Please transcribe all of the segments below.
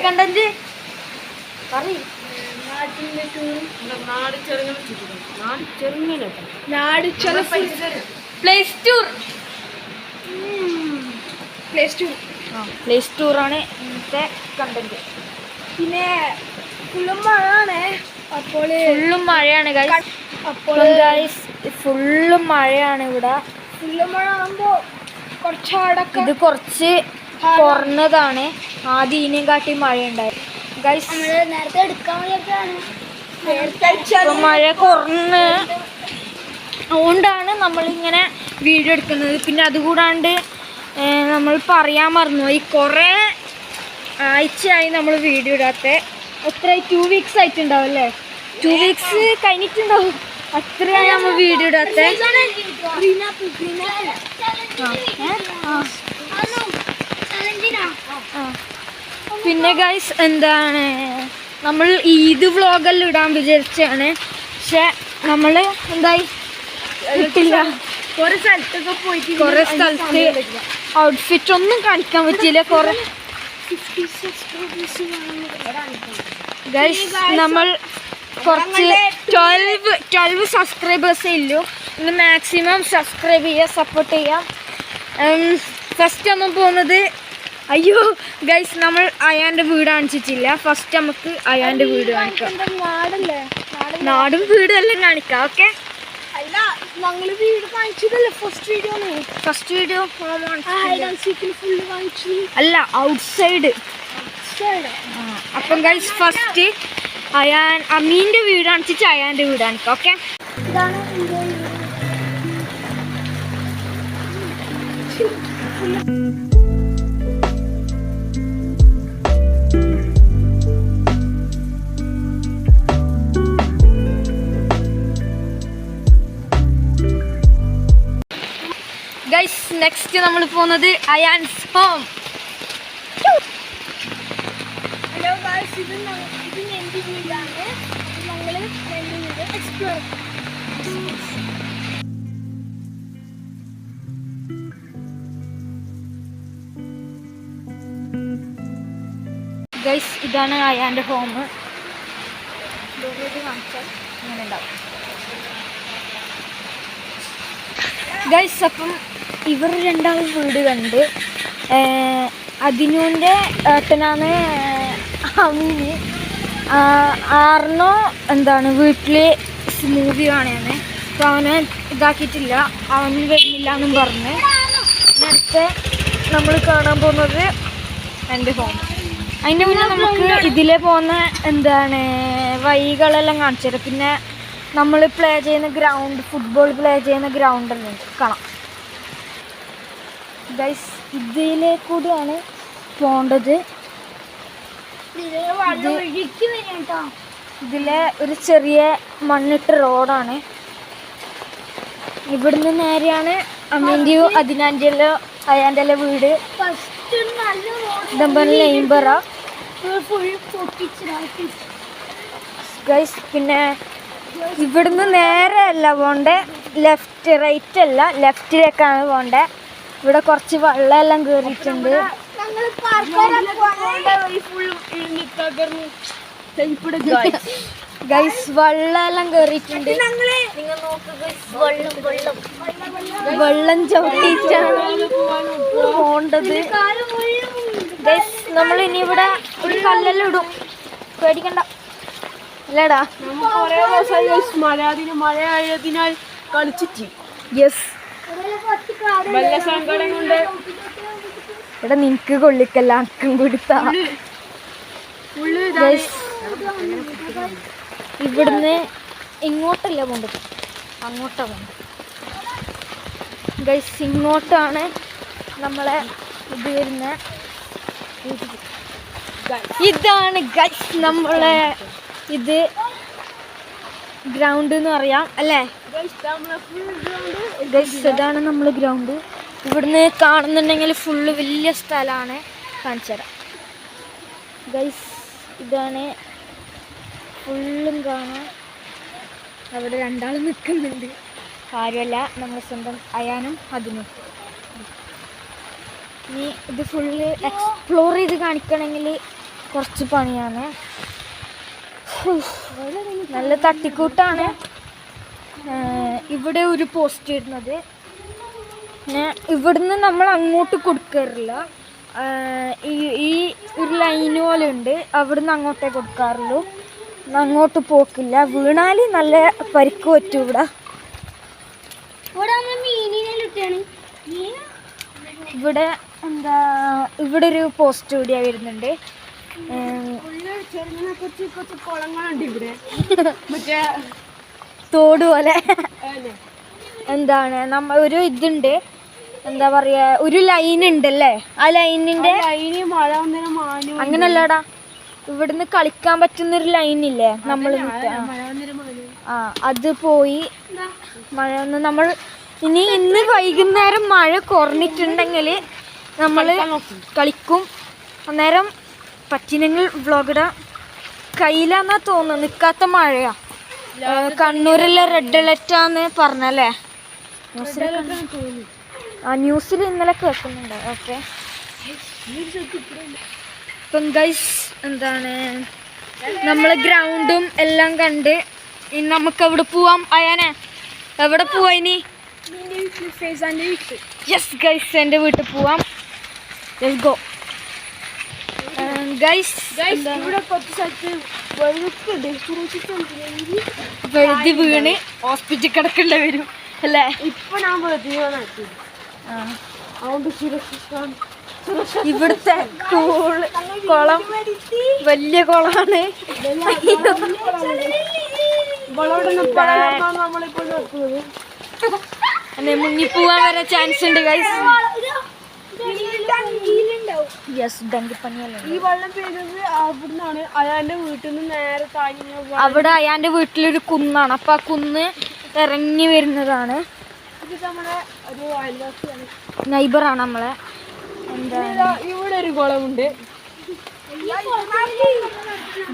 Content play സ്റ്റോറാണ് ഇന്നത്തെ content. പിന്നെ ഫുള്ളും മഴയാണ്. അപ്പോൾ ഫുള്ളും മഴയാണ് ഗൈസ്. അപ്പോൾ ഗൈസ് ഫുള്ളും മഴയാണ് ഇവിടെ. ഫുള്ളും മഴ ആകുമ്പോൾ കുറച്ചടക്കം ഇത് കുറച്ച് കുറഞ്ഞതാണ്. ആദ്യം ഇതിനെയും കാട്ടി മഴയുണ്ടായി ഗൈസ്. നേരത്തെ എടുക്കാൻ വേണ്ടിയിട്ടാണ്. മഴ കുറഞ്ഞ് അതുകൊണ്ടാണ് നമ്മളിങ്ങനെ വീഡിയോ എടുക്കുന്നത്. പിന്നെ അതുകൂടാണ്ട് നമ്മൾ പറയാൻ മറന്നുപോയി, കുറേ ആഴ്ചയായി നമ്മൾ വീഡിയോ ഇടാത്ത. എത്ര 2 weeks ആയിട്ടുണ്ടാവും അല്ലേ? 2 weeks കഴിഞ്ഞിട്ടുണ്ടാവും. അത്രയായി നമ്മൾ വീഡിയോ ഇടാത്ത. പിന്നെ ഗൈസ് എന്താണ്, നമ്മൾ ഈദ് വ്ളോഗെല്ലാം ഇടാൻ വിചാരിച്ചാണ്. പക്ഷെ നമ്മൾ എന്തായി ഇട്ടില്ല. കുറേ സ്ഥലത്തൊക്കെ പോയിട്ട് കുറേ സ്ഥലത്ത് ഔട്ട്ഫിറ്റ് ഒന്നും കാണിക്കാൻ പറ്റില്ല. കുറേ ഗൈസ് നമ്മൾ കുറച്ച് 12 സബ്സ്ക്രൈബേഴ്സേ ഇല്ലൂ. ഇന്ന് മാക്സിമം സബ്സ്ക്രൈബ് ചെയ്യുക, സപ്പോർട്ട് ചെയ്യാം. ഫസ്റ്റ് നമ്മൾ പോകുന്നത്, അയ്യോ ഗൈസ് നമ്മൾ അയാൻ്റെ വീട് കാണിച്ചിട്ടില്ല. ഫസ്റ്റ് നമുക്ക് അയാൻ്റെ വീട് കാണിക്കാം. നാടും വീടും എല്ലാം കാണിക്കാം. ഓക്കെ, അല്ല ഞങ്ങൾ വീട് കാണിച്ചതല്ലേ ഫസ്റ്റ് വീഡിയോ അല്ല, ഔട്ട്സൈഡ്. അപ്പം ഗൈസ് ഫസ്റ്റ് അമീൻ്റെ വീട് കാണിച്ചിട്ട് അയാൻ്റെ വീട് കാണിക്കാം. ഓക്കെ, ഇതാണ് ഗൈസ് നെക്സ്റ്റ് നമ്മൾ പോകുന്നത് അയാൻസ് ഹോം. ഹലോ ഗൈസ്, ഇത് എൻ്റെ വീടാണ്. ഞങ്ങൾ എൻ്റെ വീട് എക്സ്പ്ലോർ. ഗൈസ് ഇതാണ് അയാൻ്റെ ഹോം. കാണിച്ചാൽ ഇങ്ങനെ ഉണ്ടാവും ഗൈസ്. അപ്പം ഇവർ രണ്ടാളും വീട് കണ്ട്. അതിനൂൻ്റെ ഏട്ടനാണ് അമീന്. ആറിനോ എന്താണ് വീട്ടിൽ മൂവി കാണുകയാണ്. അപ്പോൾ അവനെ ഇതാക്കിയിട്ടില്ല, അവന് വരുന്നില്ല എന്നും പറഞ്ഞ്. നേരത്തെ നമ്മൾ കാണാൻ പോകുന്നത് എൻ്റെ ഹോം. അതിൻ്റെ മുന്നേ നമുക്ക് ഇതിലെ പോകുന്ന എന്താണ് വഴികളെല്ലാം കാണിച്ചു തരാം. പിന്നെ നമ്മൾ പ്ലേ ചെയ്യുന്ന ഗ്രൗണ്ട്, ഫുട്ബോൾ പ്ലേ ചെയ്യുന്ന ഗ്രൗണ്ടെല്ലാം കാണാം ഗൈസ്. ഇതിലെ കൂടിയാണ് പോകേണ്ടത്. ഇതിലെ ഒരു ചെറിയ മണ്ണിട്ട റോഡാണ്. ഇവിടുന്ന് നേരെയാണ് അമ്മേൻ്റെയോ അതിനാൻ്റെയോ അയാൻ്റെ വീട്. ഇതമ്പ നെയ്ബറ ഗൈസ്. പിന്നെ ഇവിടുന്ന് നേരെ അല്ല പോണ്ടേ, ലെഫ്റ്റ് റൈറ്റ് അല്ല, ലെഫ്റ്റിലേക്കാണ് പോണ്ടേ. ഇവിടെ കുറച്ച് വെള്ളമെല്ലാം കയറിയിട്ടുണ്ട് ഗൈസ്. വെള്ളമെല്ലാം കയറിയിട്ടുണ്ട്. വെള്ളം ചവിട്ടിയിട്ടാണ് പോണ്ടത് ഗൈസ്. നമ്മൾ ഇനി ഇവിടെ ഒരു കല്ലെല്ലാം ഇടും, പേടിക്കണ്ട അല്ലേടാ. മഴയായതിനാൽ കളിച്ചിട്ട് യെസ്. വല്ല സങ്കടം കൊണ്ട് ഇവിടെ നിനക്ക് കൊള്ളിക്കല്ല, അക്കും കൊടുത്താ. ഇവിടുന്ന് ഇങ്ങോട്ടല്ല പോണ്ടത്, അങ്ങോട്ടാ പോണ്ടത് ഗൈസ്. ഇങ്ങോട്ടാണ് നമ്മളെ ഇത് വരുന്ന. ഇതാണ് ഗൈസ് നമ്മളെ ഇത് ഗ്രൗണ്ട് എന്ന് പറയാം അല്ലേ ഗൈസ്. ഇതാണ് നമ്മൾ ഗ്രൗണ്ട്. ഇവിടുന്ന് കാണുന്നുണ്ടെങ്കിൽ ഫുള്ള് വലിയ സ്ഥലമാണ്. കാണിച്ചു തരാം ഗൈസ്. ഇതാണ് ഫുള്ളും കാണാം. അവിടെ രണ്ടാൾ നിൽക്കുന്നുണ്ട്, കാര്യമല്ല, നമ്മൾ സ്വന്തം അയാനും അതിനും. ഇനി ഇത് ഫുള്ള് എക്സ്പ്ലോർ ചെയ്ത് കാണിക്കണമെങ്കിൽ കുറച്ച് പണിയാണ്. നല്ല തട്ടിക്കൂട്ടാണ്. ഇവിടെ ഒരു പോസ്റ്റ് വരുന്നത്. പിന്നെ ഇവിടുന്ന് നമ്മൾ അങ്ങോട്ട് കൊടുക്കാറില്ല. ഈ ഒരു ലൈന് പോലെ ഉണ്ട്, അവിടുന്ന് അങ്ങോട്ടേ കൊടുക്കാറുള്ളൂ. അങ്ങോട്ട് പോക്കില്ല. വീണാൽ നല്ല പരിക്ക് പറ്റും. ഇവിടെ എന്താ ഇവിടെ ഒരു പോസ്റ്റ് കൂടിയാ വരുന്നുണ്ട്. കുളങ്ങളുണ്ട് ഇവിടെ, മറ്റേ തോട് പോലെ. എന്താണ് ഒരു ഇതുണ്ട്, എന്താ പറയാ, ഒരു ലൈൻ ഉണ്ടല്ലേ, ആ ലൈനിന്റെ മഴ അങ്ങനല്ലടാ, ഇവിടുന്ന് കളിക്കാൻ പറ്റുന്നൊരു ലൈനില്ലേ നമ്മൾ, അത് പോയി മഴ വന്ന് നമ്മൾ ഇന്ന് വൈകുന്നേരം മഴ കുറഞ്ഞിട്ടുണ്ടെങ്കിൽ നമ്മൾ കളിക്കും. അന്നേരം പറ്റിനെങ്കിൽ വ്ളോഗിടാം. കയ്യിലാന്നാ തോന്നുന്നു, നിൽക്കാത്ത മഴയാ. കണ്ണൂരിലെ റെഡ് അലർട്ടാന്ന് പറഞ്ഞല്ലേ, ന്യൂസിൽ ഇന്നലെ കേൾക്കുന്നുണ്ട്. ഓക്കെ, ഇപ്പം ഗൈസ് എന്താണ് നമ്മൾ ഗ്രൗണ്ടും എല്ലാം കണ്ട് ഇനി നമുക്ക് എവിടെ പോവാം? അയാനെ എവിടെ പോവാ ഇനി? യെസ് ഗൈസ്, എൻ്റെ വീട്ടിൽ പോവാം. Let's go guys. ഇവിടെ കുറച്ച് സ്ഥലത്ത് വെഴുതി വീണ് ഹോസ്പിറ്റലിൽ കിടക്കേണ്ടി വരും അല്ലേ? ഇപ്പൊ ഞാൻ ഇവിടുത്തെ കുളം വലിയ കുളമാണ്. അല്ലെ മുങ്ങിപ്പോവാൻ വരെ ചാൻസ് ഉണ്ട് ഗൈസ്. യെസ്, ഡെങ്കിപ്പനിയല്ലേ. ഈ വെള്ളം പെയ്തത് അവിടുന്നാണ്, അയാളുടെ വീട്ടിൽ നിന്ന് നേരെ താങ്ങി. അവിടെ അയാളുടെ വീട്ടിലൊരു കുന്നാണ്, അപ്പൊ ആ കുന്ന് ഇറങ്ങി വരുന്നതാണ്. ഇത് നമ്മുടെ ഒരു അയൽവാസിയാണ്, നൈബറാണ് നമ്മളെ. എന്താ ഇവിടെ ഒരു കുളമുണ്ട്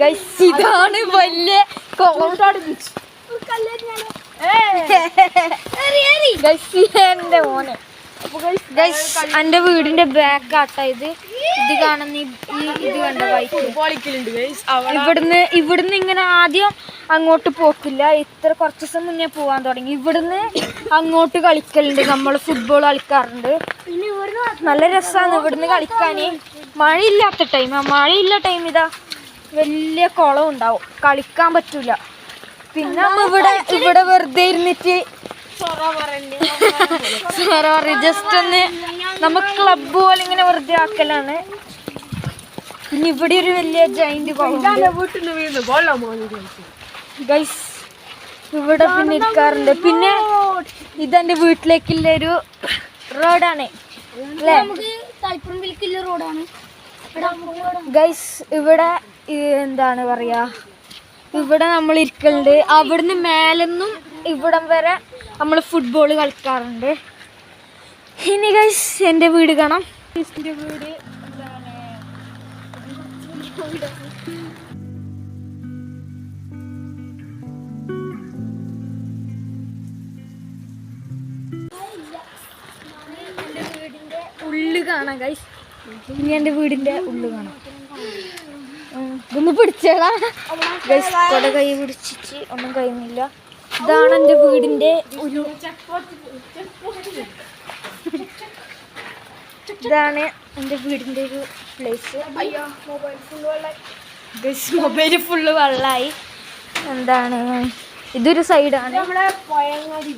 ഗൈസ്, ഇതാണ് വലിയ കുളം. എന്റെ മോനെ ഗൈസ്, എന്റെ വീടിന്റെ ബാക്ക് ആട്ടാ ഇത്. ഇത് കാണുന്ന ഇത് കണ്ട ഇവിടുന്ന് ഇങ്ങനെ ആദ്യം അങ്ങോട്ട് പോക്കില്ല, ഇത്ര കുറച്ച് ദിവസം മുന്നേ പോവാൻ തുടങ്ങി. ഇവിടുന്ന് അങ്ങോട്ട് കളിക്കലുണ്ട്, നമ്മൾ ഫുട്ബോൾ കളിക്കാറുണ്ട്. നല്ല രസമാണ് ഇവിടുന്ന് കളിക്കാന്. മഴയില്ലാത്ത ടൈം ഇതാ വലിയ കുളം ഉണ്ടാവും, കളിക്കാൻ പറ്റൂല. പിന്നെ ഇവിടെ വെറുതെ ഇരുന്നിട്ട് ജസ്റ്റ് ഒന്ന് നമുക്ക് ക്ലബ് പോലെ ഇങ്ങനെ വെറുതെ ആക്കലാണ്. പിന്നെ ഇവിടെ ഒരു വലിയ ജൈന്റ് ഗൈസ്, ഇവിടെ പിന്നെ ഇരിക്കാറുണ്ട്. പിന്നെ ഇതെന്റെ വീട്ടിലേക്കുള്ള ഒരു റോഡാണ് അല്ലേ? റോഡാണ് ഗൈസ്. ഇവിടെ എന്താണ് പറയാ, ഇവിടെ നമ്മൾ ഇരിക്കലുണ്ട്. അവിടുന്ന് മേലെന്നും ഇവിടം വരെ നമ്മൾ ഫുട്ബോൾ കളിക്കാറുണ്ട്. ഇനി ഗൈസ് എൻ്റെ വീട് കാണാം. എൻ്റെ വീട് ഉള്ളു കാണാം ഗൈസ്. ഇനി എൻ്റെ വീടിൻ്റെ ഉള്ളു കാണാം. ഇതൊന്ന് പിടിച്ചേടാ ഗൈസ്, കൊട കൈ പിടിച്ചിട്ട് ഒന്നും കഴിയുന്നില്ല. ഇതാണ് എൻ്റെ വീടിൻ്റെ ഇതാണ് എൻ്റെ വീടിൻ്റെ ഒരു പ്ലേസ്. ഗൈസ്, മൊബൈൽ ഫുള്ള് വെള്ളമായി. എന്താണ് ഇതൊരു സൈഡാണ്. പഴങ്ങാടി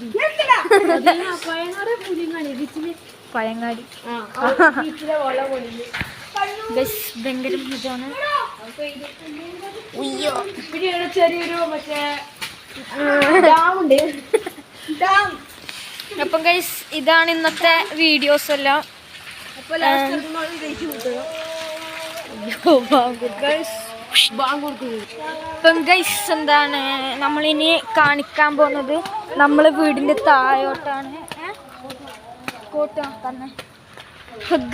ഗൈസ്, ഭയങ്കര ഇതാണ്. ചെറിയൊരു മറ്റേ ഡാമുണ്ട്. അപ്പം ഗൈസ്, ഇതാണ് ഇന്നത്തെ വീഡിയോസ് എല്ലാം. ഇപ്പം ഗൈസ് എന്താണ് നമ്മളിനി കാണിക്കാൻ പോകുന്നത്, നമ്മളെ വീടിൻ്റെ താഴോട്ടാണ്.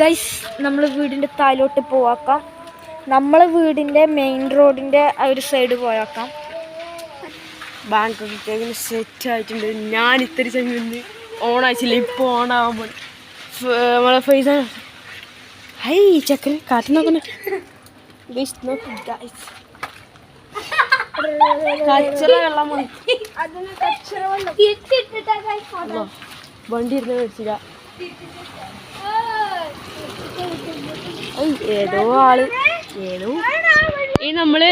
ഗൈസ്, നമ്മൾ വീടിൻ്റെ താഴോട്ട് പോവാക്കാം. നമ്മളെ വീടിൻ്റെ മെയിൻ റോഡിൻ്റെ ആ ഒരു സൈഡ് പോയാക്കാം. ബാങ്ക് സെറ്റ് ആയിട്ടുണ്ട്. ഞാൻ ഇത്തിരി ചെങ്ങന്ന് ഓണായിച്ചില്ല, ഇപ്പോൾ ഓണാകുമ്പോൾ നമ്മളെ ഹൈ ചക്കര കാറ്റ് നോക്കണേ കച്ചറ വെള്ളം അതിന് കച്ചറ വെള്ളം തിരിച്ചിട്ടിട്ടാ guys അതാ. വണ്ടി ഇരുന്ന് മേടിച്ചില്ല. ഏതോ ആള് ഏതോ ഈ നമ്മള്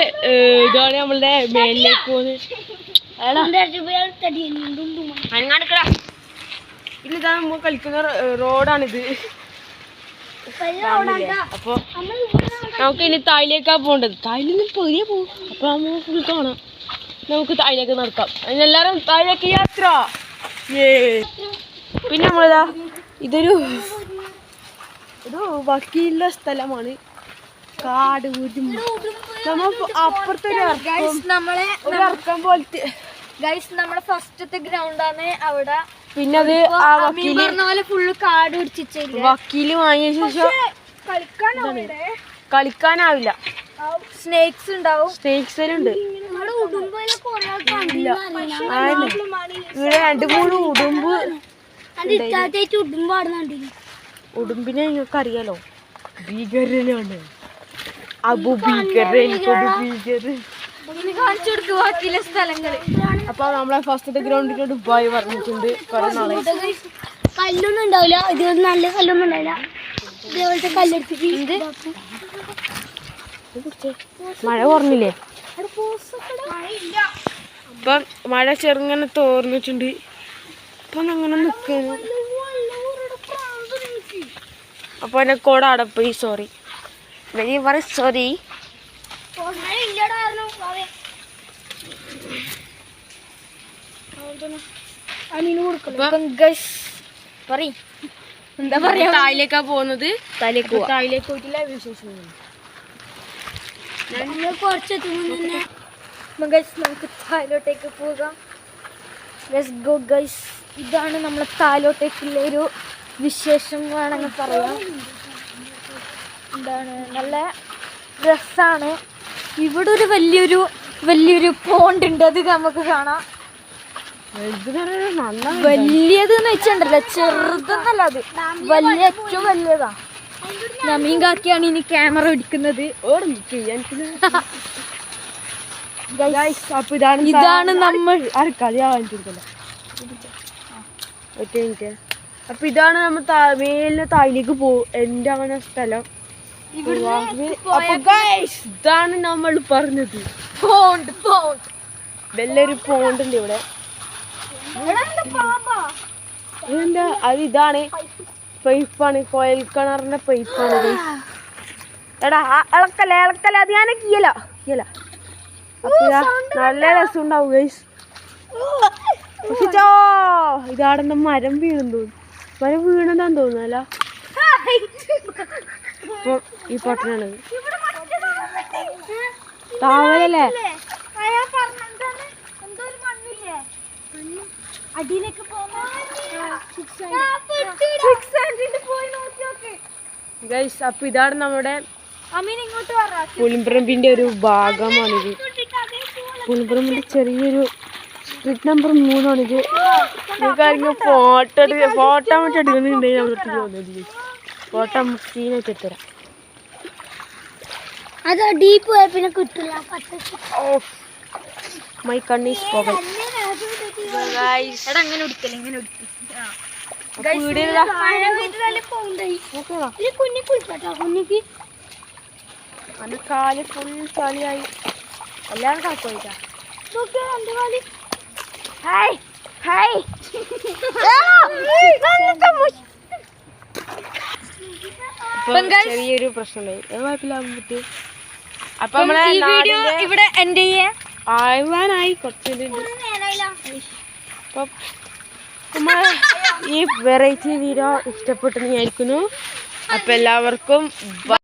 ഇതാണ് നമ്മളുടെ മേലിലേക്ക് പോകുന്നത്. ഇതാ നമ്മൾ കളിക്കുന്ന റോഡാണിത്. അപ്പൊ നമുക്ക് ഇനി തായിലേക്കാ പോകേണ്ടത്. തായില് നിന്ന് പൊതിയെ പോകും. അപ്പൊ നമ്മൾ ഫുൾ കാണാം. നമുക്ക് തായിലേക്ക് നടക്കാം. അതിനെല്ലാരും തായിലേക്ക് യാത്ര. പിന്നെ നമ്മളിതാ ഇതൊരു വക്കീലുള്ള സ്ഥലമാണ്. കാട് നമ്മൾ അപ്പുറത്തൊരു ഇറക്കം പോലത്തെ നമ്മളെ ഫസ്റ്റത്തെ ഗ്രൗണ്ടാണ് അവിടെ. പിന്നെ അത് ആ വക്കീല് പോലെ ഫുള്ള് കാട് പിടിച്ചില്ല. വക്കീല് വാങ്ങിയ ശേഷം കളിക്കാനാവില്ല. സ്നേക്സ് ഉണ്ടാവും. സ്നേക്സ് ഉണ്ട്. ഇവിടെ 2-3 ഉടുമ്പ്. ഉടുമ്പിനെ നിങ്ങൾക്ക് അറിയാലോ, ഭീകരനാണ്. അബു ഭീകരൻ കാണിച്ചു കൊടുക്കും ബാക്കിയുള്ള സ്ഥലങ്ങള്. അപ്പൊ നമ്മളെ ഫസ്റ്റത്തെ ഗ്രൗണ്ടിൽ ദുബായ് പറഞ്ഞിട്ടുണ്ട് കുറെ നാളെ. കല്ലൊന്നും ഉണ്ടാവില്ല, ഇതുപോലെ നല്ല കല്ലൊന്നും ഉണ്ടാവില്ല. ഇതേപോലത്തെ കല്ലെടുത്തിട്ട് മഴ കുറഞ്ഞില്ലേ? ഇപ്പം മഴ ചെറുങ്ങനെ തോർന്നിട്ടുണ്ട്. ഇപ്പം അങ്ങനെ നിൽക്കുന്നു. അപ്പൊ എന്നെ കോട അവിടെ പോയി. Sorry, very sorry. എന്താ പറയാ, തായിലേക്കാ പോകുന്നത്. തായിലേക്ക് പോയിട്ടില്ല. വിശേഷം നമുക്ക് തായിലോട്ടേക്ക് പോകാം. Let's go guys. ഇതാണ് നമ്മളെ തായിലോട്ടേക്കുള്ള ഒരു വിശേഷം വേണമെങ്കിൽ പറയാം. എന്താണ്, നല്ല രസമാണ്. ഇവിടെ ഒരു വലിയൊരു പോണ്ട് ഉണ്ട്. അത് നമുക്ക് കാണാം. വലിയതെന്ന് വെച്ചിട്ടുണ്ടല്ലോ, ചെറുതെന്നല്ല, അത് ഏറ്റവും വലിയതാ. നമീൻ കാക്കിയാണ് ഇനി ക്യാമറ പിടിക്കുന്നത്. ഇതാണ് നമ്മൾ. അപ്പൊ ഇതാണ് നമ്മൾ മേലിന് തായിലേക്ക് പോകും. എന്റെ അങ്ങനെ സ്ഥലം. ഇതാണ് നമ്മൾ പറഞ്ഞത് പോണ്ട്. വലിയൊരു പോണ്ടുണ്ട് ഇവിടെ. എന്താ അത്? ഇതാണ് പൈപ്പാണ്, കോയൽ കിണറിന്റെ പൈപ്പാണ്. എടാ ഇളക്കല്ലേ അത് ഞാൻ കീയല. അപ്പൊ നല്ല രസം ഉണ്ടാവും ഗൈസ്. ഇതാടെന്താ മരം വീണെന്ന് തോന്നുന്നു. മരം വീണതാന്ന് തോന്നുന്നല്ല. അപ്പൊ ഈ പൊട്ടനാണത്. താവലല്ലേ? അടിയിലേക്ക് ഗൈസ്, അപ്പൊ ഇതാണ് നമ്മുടെ ഇങ്ങോട്ട് പുളിമ്പറമ്പിന്റെ ഒരു ഭാഗമാണിത്. പുളിമ്പറമ്പിന്റെ ചെറിയൊരു സ്ട്രീറ്റ് നമ്പർ 3 ആണിത്. നിങ്ങൾക്ക് ഫോട്ടോ മറ്റേ എടുക്കുന്നുണ്ടെങ്കിൽ നമുക്ക് തോന്നുന്നത് ഫോട്ടോ സീനെ വെച്ചെത്തരാം. അത് ഡീപ്പ് പോയ പിന്നെ കിട്ടില്ല. മൈ കണ്ണീസ് പോകൽ. അങ്ങനെ ഉടുക്കല്ലേ, ഇങ്ങനെ കുഞ്ഞിക്ക് അന്റെ കാല് ഫുൾ ചളിയായി. എല്ലാവരും കാക്കോയിട്ടാ. ചെറിയൊരു പ്രശ്നമുണ്ടായി. കുഴപ്പമില്ല. അപ്പൊ നമ്മളെ വീഡിയോ ഇവിടെ എൻഡ് ചെയ്യാൻ ആവാനായി കുറച്ച്. അപ്പം നമ്മളെ ഈ വെറൈറ്റി വീഡിയോ ഇഷ്ടപ്പെട്ടെന്ന് വിചാരിക്കുന്നു. അപ്പൊ എല്ലാവർക്കും